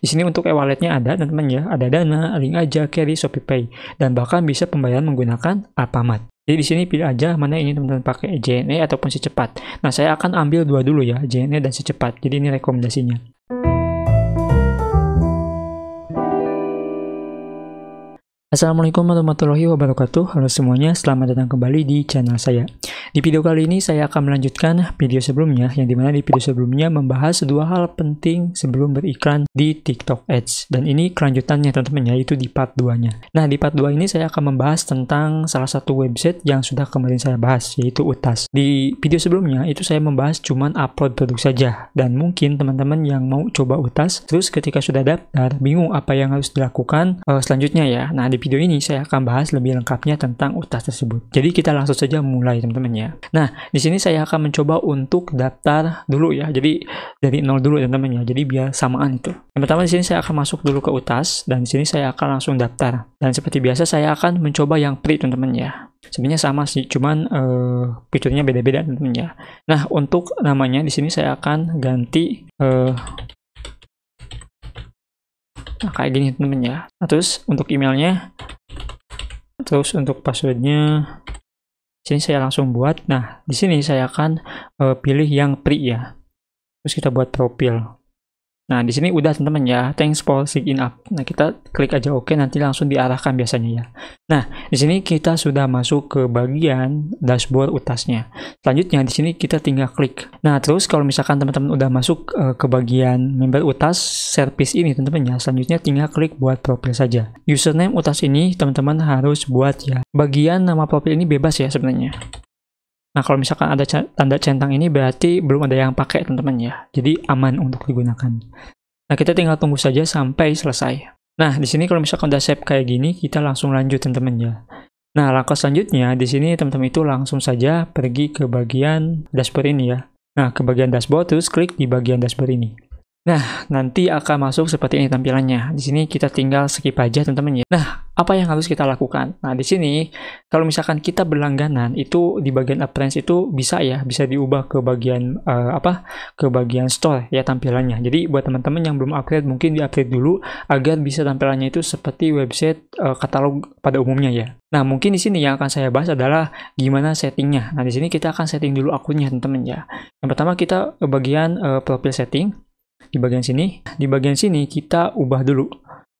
Di sini untuk e-walletnya ada teman-teman ya, ada Dana, Link Aja, Carry, ShopeePay, dan bahkan bisa pembayaran menggunakan Alfamart. Jadi di sini pilih aja mana ini teman-teman pakai JNE ataupun Secepat. Nah, saya akan ambil dua dulu ya, JNE dan Secepat. Jadi ini rekomendasinya. Assalamualaikum warahmatullahi wabarakatuh. Halo semuanya, selamat datang kembali di channel saya. Di video kali ini saya akan melanjutkan video sebelumnya, yang dimana di video sebelumnya membahas dua hal penting sebelum beriklan di TikTok Ads. Dan ini kelanjutannya teman-teman, yaitu di part 2-nya. Nah, di part 2 ini saya akan membahas tentang salah satu website yang sudah kemarin saya bahas, yaitu Utas. Di video sebelumnya itu saya membahas cuman upload produk saja, dan mungkin teman-teman yang mau coba Utas, terus ketika sudah daftar, bingung apa yang harus dilakukan selanjutnya ya. Nah, di video ini saya akan bahas lebih lengkapnya tentang Utas tersebut. Jadi kita langsung saja mulai teman-teman ya. Nah, di sini saya akan mencoba untuk daftar dulu ya. Jadi dari nol dulu teman-teman ya. Jadi biar samaan itu. Yang pertama di sini saya akan masuk dulu ke Utas dan di sini saya akan langsung daftar. Dan seperti biasa saya akan mencoba yang free teman-teman ya. Sebenarnya sama sih, cuman fiturnya beda-beda teman-teman ya. Nah, untuk namanya di sini saya akan ganti nah, kayak gini teman-teman ya. Nah, terus untuk emailnya, terus untuk passwordnya, sini saya langsung buat. Nah, di sini saya akan pilih yang free ya. Terus kita buat profil. Nah, di sini udah teman-teman ya. Thanks for sign up. Nah, kita klik aja oke, nanti langsung diarahkan biasanya ya. Nah, di sini kita sudah masuk ke bagian dashboard Utasnya. Selanjutnya di sini kita tinggal klik. Nah, terus kalau misalkan teman-teman udah masuk ke bagian member Utas service ini teman-teman ya, selanjutnya tinggal klik buat profil saja. Username Utas ini teman-teman harus buat ya. Bagian nama profil ini bebas ya sebenarnya. Nah, kalau misalkan ada tanda centang ini berarti belum ada yang pakai teman-teman ya. Jadi aman untuk digunakan. Nah, kita tinggal tunggu saja sampai selesai. Nah, di sini kalau misalkan udah save kayak gini, kita langsung lanjut teman-teman ya. Nah, langkah selanjutnya di sini teman-teman itu langsung saja pergi ke bagian dashboard ini ya. Nah, ke bagian dashboard terus klik di bagian dashboard ini. Nah, nanti akan masuk seperti ini tampilannya. Di sini kita tinggal skip aja teman-teman ya. Nah, apa yang harus kita lakukan? Nah, di sini kalau misalkan kita berlangganan itu di bagian appearance itu bisa ya, bisa diubah ke bagian ke bagian store ya tampilannya. Jadi buat teman-teman yang belum upgrade mungkin di-upgrade dulu agar bisa tampilannya itu seperti website katalog pada umumnya ya. Nah, mungkin di sini yang akan saya bahas adalah gimana settingnya. Nah, di sini kita akan setting dulu akunnya teman-teman ya. Yang pertama kita ke bagian profile setting. Di bagian sini kita ubah dulu.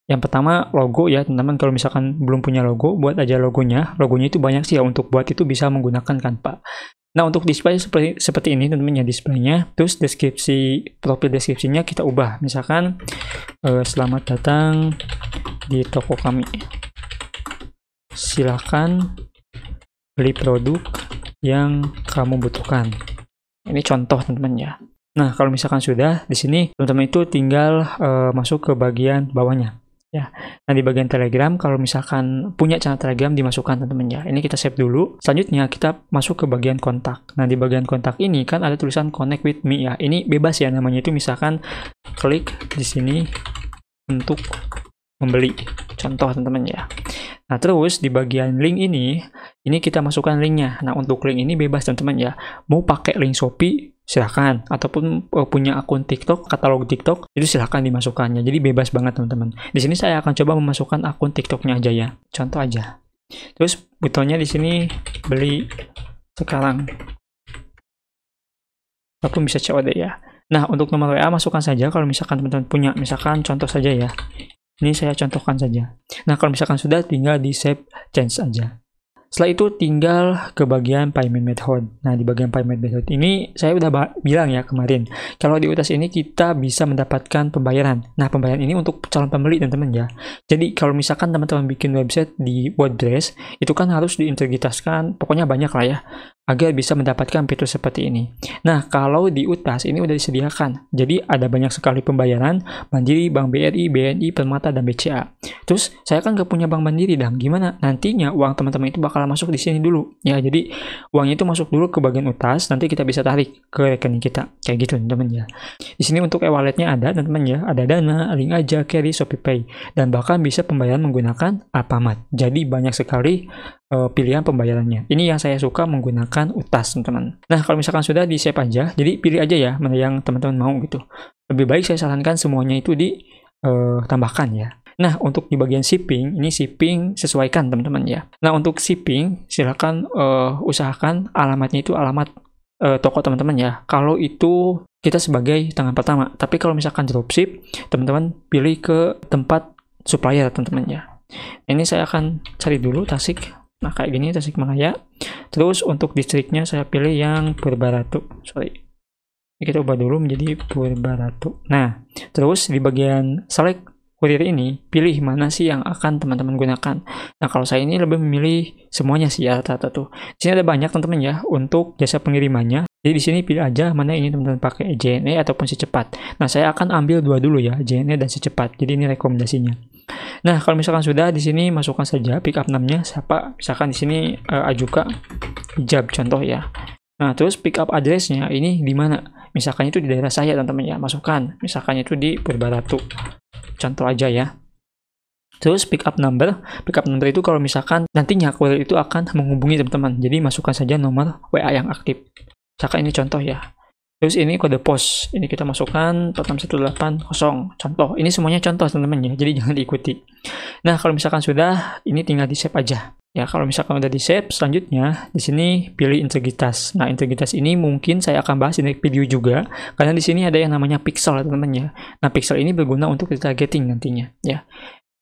Yang pertama logo ya teman-teman, kalau misalkan belum punya logo, buat aja logonya. Logonya itu banyak sih ya, untuk buat itu bisa menggunakan Canva. Nah, untuk display seperti ini teman-teman ya displaynya. Terus profil deskripsinya kita ubah. Misalkan selamat datang di toko kami. Silahkan beli produk yang kamu butuhkan. Ini contoh teman-teman ya. Nah, kalau misalkan sudah, di sini teman-teman itu tinggal masuk ke bagian bawahnya. Ya. Nah, di bagian Telegram, kalau misalkan punya channel Telegram dimasukkan teman-teman ya. Ini kita save dulu. Selanjutnya kita masuk ke bagian kontak. Nah, di bagian kontak ini kan ada tulisan Connect with me ya. Ini bebas ya namanya itu, misalkan klik di sini untuk membeli. Contoh teman-teman ya. Nah, terus di bagian link ini kita masukkan linknya. Nah, untuk link ini bebas teman-teman ya. Mau pakai link Shopee silahkan, ataupun punya akun TikTok, katalog TikTok, itu silahkan dimasukkannya. Jadi bebas banget teman-teman. Di sini saya akan coba memasukkan akun TikToknya aja ya. Contoh aja. Terus butonnya di sini beli sekarang. Ataupun bisa COD ya. Nah, untuk nomor WA masukkan saja kalau misalkan teman-teman punya. Misalkan contoh saja ya. Ini saya contohkan saja. Nah, kalau misalkan sudah tinggal di save change aja. Setelah itu tinggal ke bagian payment method. Nah, di bagian payment method ini saya udah bilang ya kemarin, kalau di Utas ini kita bisa mendapatkan pembayaran. Nah, pembayaran ini untuk calon pembeli teman-teman ya. Jadi kalau misalkan teman-teman bikin website di WordPress, itu kan harus diintegritaskan, pokoknya banyak lah ya, agar bisa mendapatkan fitur seperti ini. Nah, kalau di Utas ini udah disediakan. Jadi ada banyak sekali pembayaran, Mandiri, Bank BRI, BNI, Permata, dan BCA. Terus saya kan gak punya Bank Mandiri, dan gimana? Nantinya uang teman-teman itu bakal masuk di sini dulu. Ya, jadi uangnya itu masuk dulu ke bagian Utas, nanti kita bisa tarik ke rekening kita. Kayak gitu teman-teman ya. Di sini untuk e-walletnya ada teman-teman ya, ada Dana, Link Aja, Carry, ShopeePay, dan bahkan bisa pembayaran menggunakan Alfamart. Jadi banyak sekali pilihan pembayarannya. Ini yang saya suka menggunakan Utas teman-teman. Nah, kalau misalkan sudah di save aja, jadi pilih aja ya mana yang teman-teman mau gitu. Lebih baik saya sarankan semuanya itu di tambahkan ya. Nah, untuk di bagian shipping, ini shipping sesuaikan teman-teman ya. Nah, untuk shipping, silakan usahakan alamatnya itu alamat toko teman-teman ya. Kalau itu kita sebagai tangan pertama. Tapi kalau misalkan dropship, teman-teman pilih ke tempat supplier teman-teman ya. Ini saya akan cari dulu Tasik. Nah, kayak gini Tasikmalaya. Terus untuk distriknya saya pilih yang Purbaratu. Sorry. Kita ubah dulu menjadi Purbaratu. Nah, terus di bagian select kurir ini, pilih mana sih yang akan teman-teman gunakan. Nah, kalau saya ini lebih memilih semuanya sih ya, rata-rata tuh. Di sini ada banyak teman-teman ya untuk jasa pengirimannya. Jadi di sini pilih aja mana ini teman-teman pakai JNE ataupun si cepat. Nah, saya akan ambil dua dulu ya, JNE dan si cepat. Jadi ini rekomendasinya. Nah, kalau misalkan sudah di sini masukkan saja pick up namanya siapa. Misalkan di sini Ajuka Hijab contoh ya. Nah, terus pick up address-nya ini di mana? Misalkan itu di daerah saya teman-teman ya, masukkan. Misalkan itu di Purbaratu. Contoh aja ya. Terus pick up number itu kalau misalkan nantinya kurir itu akan menghubungi teman-teman. Jadi masukkan saja nomor WA yang aktif. Misalkan ini contoh ya. Terus ini kode pos. Ini kita masukkan 46180. Contoh. Ini semuanya contoh teman-teman ya. Jadi jangan diikuti. Nah, kalau misalkan sudah, ini tinggal di-save aja. Ya, kalau misalkan udah di-save, selanjutnya di sini pilih integritas. Nah, integritas ini mungkin saya akan bahas di video juga karena di sini ada yang namanya pixel teman-teman ya. Nah, pixel ini berguna untuk retargeting nantinya ya.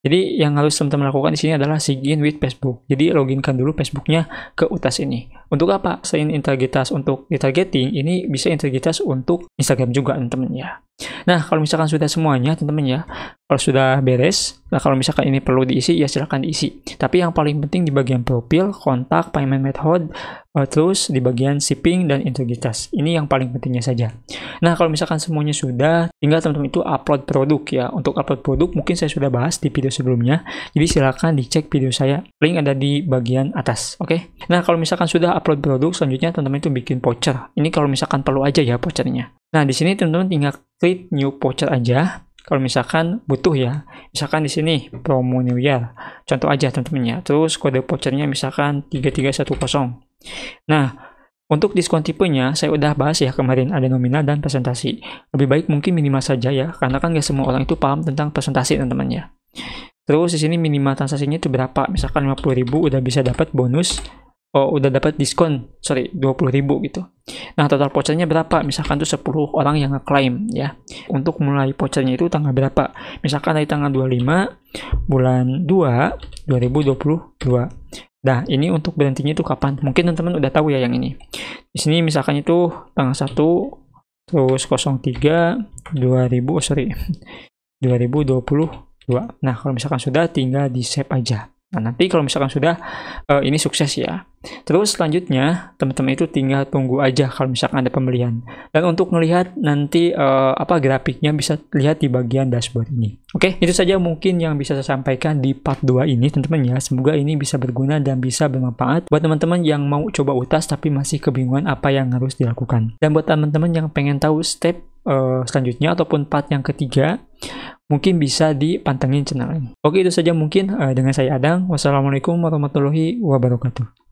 Jadi yang harus teman-teman lakukan di sini adalah sign in with Facebook. Jadi loginkan dulu Facebooknya ke UTAS ini. Untuk apa? Selain integritas untuk retargeting, ini bisa integritas untuk Instagram juga teman-teman ya. Nah, kalau misalkan sudah semuanya teman-teman ya, kalau sudah beres, nah kalau misalkan ini perlu diisi, ya silahkan diisi. Tapi yang paling penting di bagian profil, kontak, payment method, terus di bagian shipping dan integritas. Ini yang paling pentingnya saja. Nah, kalau misalkan semuanya sudah, tinggal teman-teman itu upload produk ya. Untuk upload produk mungkin saya sudah bahas di video sebelumnya. Jadi silahkan dicek video saya. Link ada di bagian atas. Oke. Nah, kalau misalkan sudah upload produk, selanjutnya teman-teman itu bikin voucher. Ini kalau misalkan perlu aja ya vouchernya. Nah, di sini teman-teman tinggal klik new voucher aja. Kalau misalkan butuh ya, misalkan di sini promo New Year. Contoh aja teman-teman ya. Terus kode vouchernya misalkan 3310. Nah, untuk diskon tipenya saya udah bahas ya kemarin, ada nominal dan presentasi. Lebih baik mungkin minimal saja ya, karena kan gak semua orang itu paham tentang presentasi teman-teman ya. Terus di sini minimal transaksinya itu berapa? Misalkan 50.000 udah bisa dapat bonus, udah dapat diskon, 20.000 gitu. Nah, total vouchernya berapa? Misalkan tuh 10 orang yang ngeklaim ya. Untuk mulai vouchernya itu tanggal berapa? Misalkan dari tanggal 25 bulan 2 2022. Nah, ini untuk berhentinya itu kapan? Mungkin teman-teman udah tahu ya yang ini. Di sini misalkan itu tanggal 1 terus 03 2022. Nah, kalau misalkan sudah tinggal di save aja. Nah, nanti kalau misalkan sudah ini sukses ya. Terus selanjutnya teman-teman itu tinggal tunggu aja kalau misalkan ada pembelian. Dan untuk melihat nanti grafiknya bisa lihat di bagian dashboard ini. Oke, itu saja mungkin yang bisa saya sampaikan di part 2 ini teman-teman ya. Semoga ini bisa berguna dan bisa bermanfaat buat teman-teman yang mau coba UTAS tapi masih kebingungan apa yang harus dilakukan. Dan buat teman-teman yang pengen tahu step selanjutnya ataupun part yang ketiga, mungkin bisa dipantengin channel ini. Oke, itu saja mungkin dengan saya Adang. Wassalamualaikum warahmatullahi wabarakatuh.